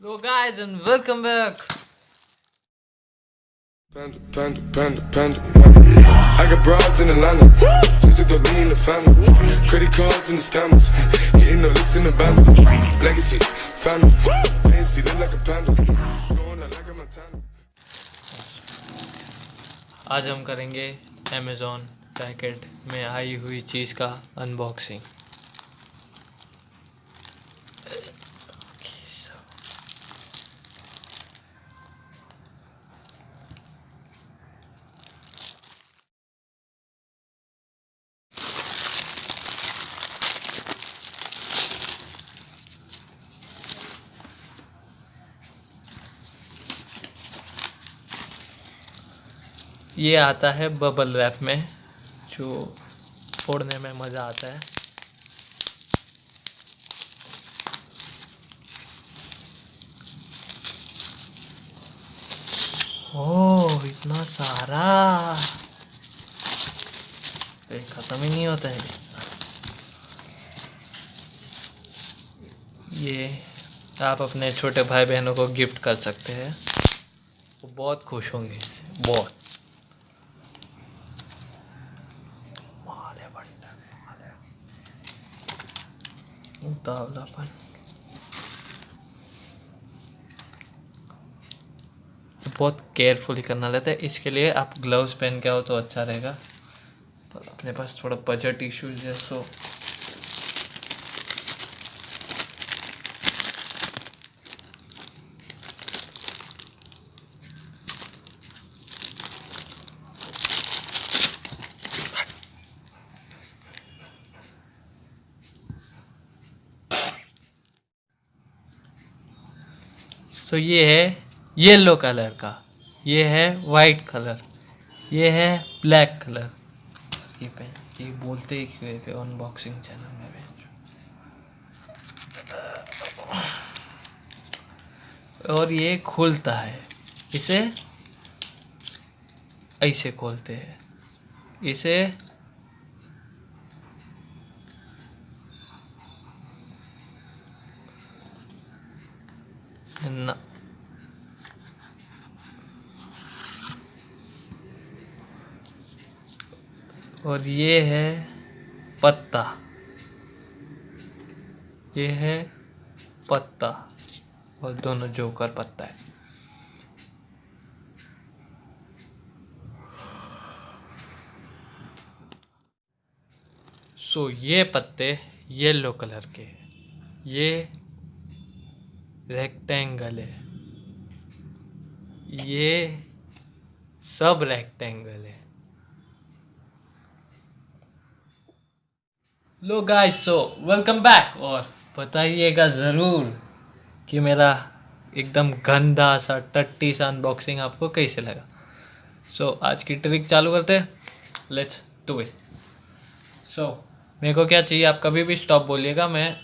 Hello guys and welcome back. Panda. I got broads in Atlanta, just to lean the family. Credit cards and the scammers, getting no licks in the band. Legacies, family, ain't see them like a panda. Going out like a Montana. आज हम करेंगे Amazon packet में आई हुई चीज़ का unboxing. ये आता है bubble wrap में, जो फोड़ने में मज़ा आता है। ओह, इतना सारा, ख़त्म ही नहीं होता है। ये आप अपने छोटे भाई बहनों को गिफ्ट कर सकते हैं, वो बहुत खुश होंगे इससे, बहुत। उतावलापन, बहुत केयरफुली करना रहता है, इसके लिए आप ग्लव्स पहन के आओ तो अच्छा रहेगा। पर अपने पास थोड़ा बजट इश्यूज है, सो ये है येलो कलर का, ये है वाइट कलर, ये है ब्लैक कलर। ये बोलते ही क्यों है अनबॉक्सिंग चैनल में। और ये खुलता है, इसे ऐसे खोलते हैं, इसे ना। और ये है पत्ता, ये है पत्ता, और दोनों जोकर पत्ता है। ये पत्ते येलो कलर के, ये रेक्टेंगल है, ये सब रेक्टेंगल है। लो गाइस, वेलकम बैक। और बताइएगा ज़रूर कि मेरा एकदम गंदा सा टट्टी सा अनबॉक्सिंग आपको कैसे लगा। आज की ट्रिक चालू करते हैं, लेट्स डू इट। मेरे को क्या चाहिए, आप कभी भी स्टॉप बोलिएगा, मैं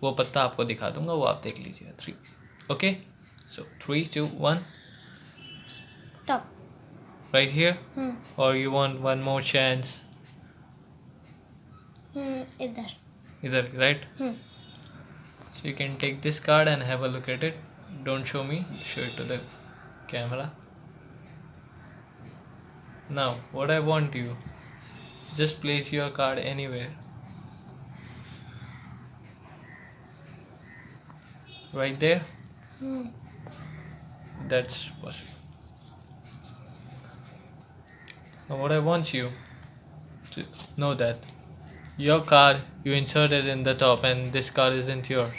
वो पत्ता आपको दिखा दूंगा, वो आप देख लीजिएगा। 3, okay. 3, 2, 1 Stop. right here. Or you want one more chance? Idhar. Right? So you can take this card and have a look at it. Don't show me, show it to the camera. Now what I want you, just place your card anywhere, right there. That's possible. Now what I want you to know, that your card you inserted in the top and this card isn't yours.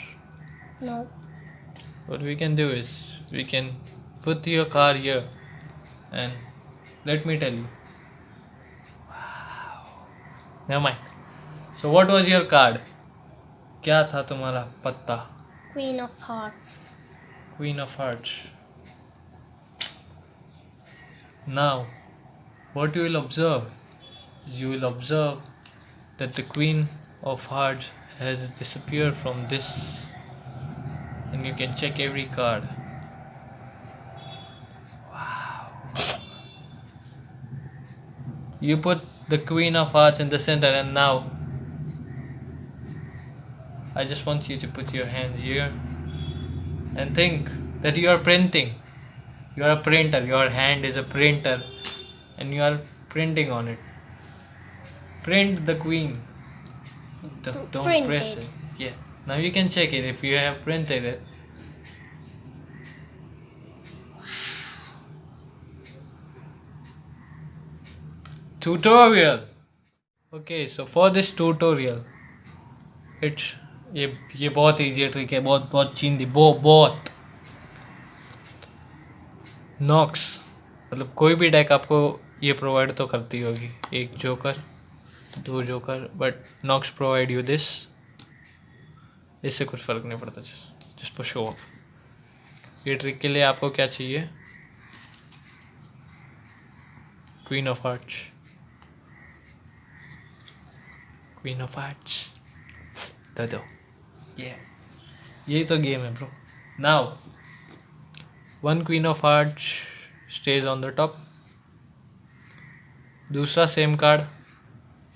No. What we can do is we can put your card here, and let me tell you. Wow. Never mind. So what was your card? क्या था तुम्हारा पत्ता? Queen of Hearts. Queen of Hearts. Now, what you will observe is you will observe that the Queen of Hearts has disappeared from this, and you can check every card. Wow. You put the Queen of Hearts in the center, and now I just want you to put your hands here and think that you are printing. You are a printer. Your hand is a printer, and you are printing on it. Print the queen. Don't Print press it. it. Yeah. Now you can check it if you have printed it. Tutorial. Okay, so for this tutorial, it's ये बहुत easy trick है, बहुत बहुत चिंदी, बहुत Knox मतलब कोई भी deck आपको ये प्रोवाइड तो करती होगी, एक जोकर, दो joker, but knocks provide you this. इससे कुछ फ़र्क नहीं पड़ता, जस्ट फॉर शो ऑफ. ये ट्रिक के लिए आपको क्या चाहिए? Queen of hearts. Queen of hearts दो. यही तो गेम है bro. Now one queen of hearts stage on the top, दूसरा same card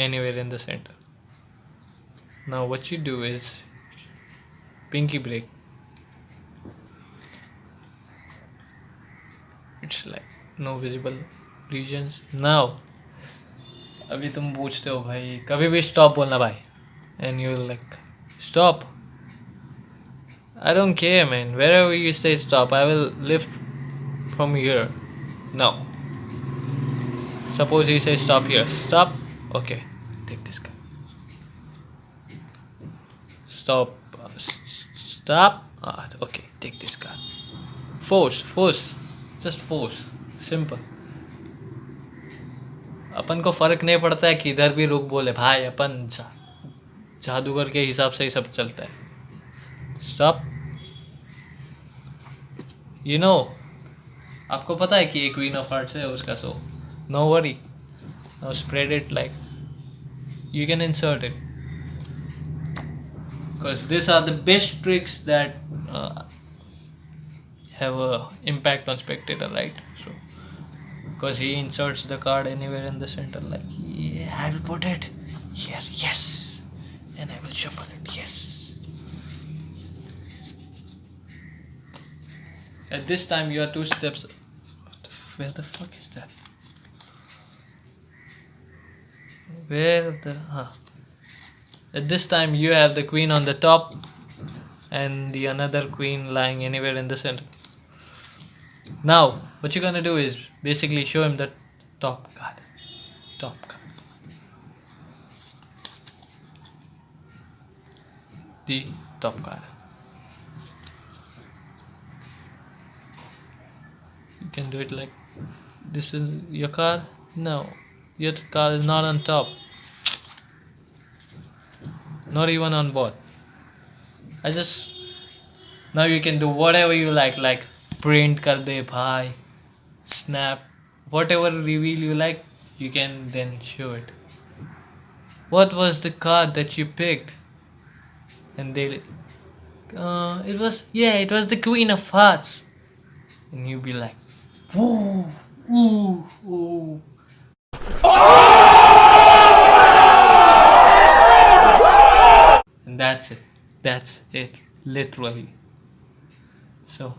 anywhere in the center. Now what you do is pinky break. It's like no visible regions. Now अभी तुम पूछते हो भाई कभी भी स्टॉप बोलना भाई, and you're like stop. I don't care man, wherever you say stop I will lift from here. No, suppose he says stop here, stop. Okay, take this guy. Stop. Stop. Okay, take this guy. Force. Just force. Simple. अपन को फर्क नहीं पड़ता है कि इधर भी रुक बोले भाई, अपन जादूगर के हिसाब से ही सब चलता है. स्टॉप. यू नो आपको पता है कि ये क्वीन ऑफ हार्ट्स है उसका, so no worry. Now spread it like you can insert it, because these are the best tricks that have a impact on spectator, right? So because he inserts the card anywhere in the center, like yeah, I will put it here, yes, and I will shuffle it, yes. At this time you are two steps. Where the fuck is that? At this time you have the queen on the top and the another queen lying anywhere in the center. Now what you're gonna do is basically show him the top card. The top card. You can do it like this is your card. No, your card is not on top, not even on board. Now you can do whatever you like print kar de bhai, snap, whatever reveal you like, you can then show it. What was the card that you picked? And they it was the Queen of Hearts, and you be like, ooh. And that's it, literally. So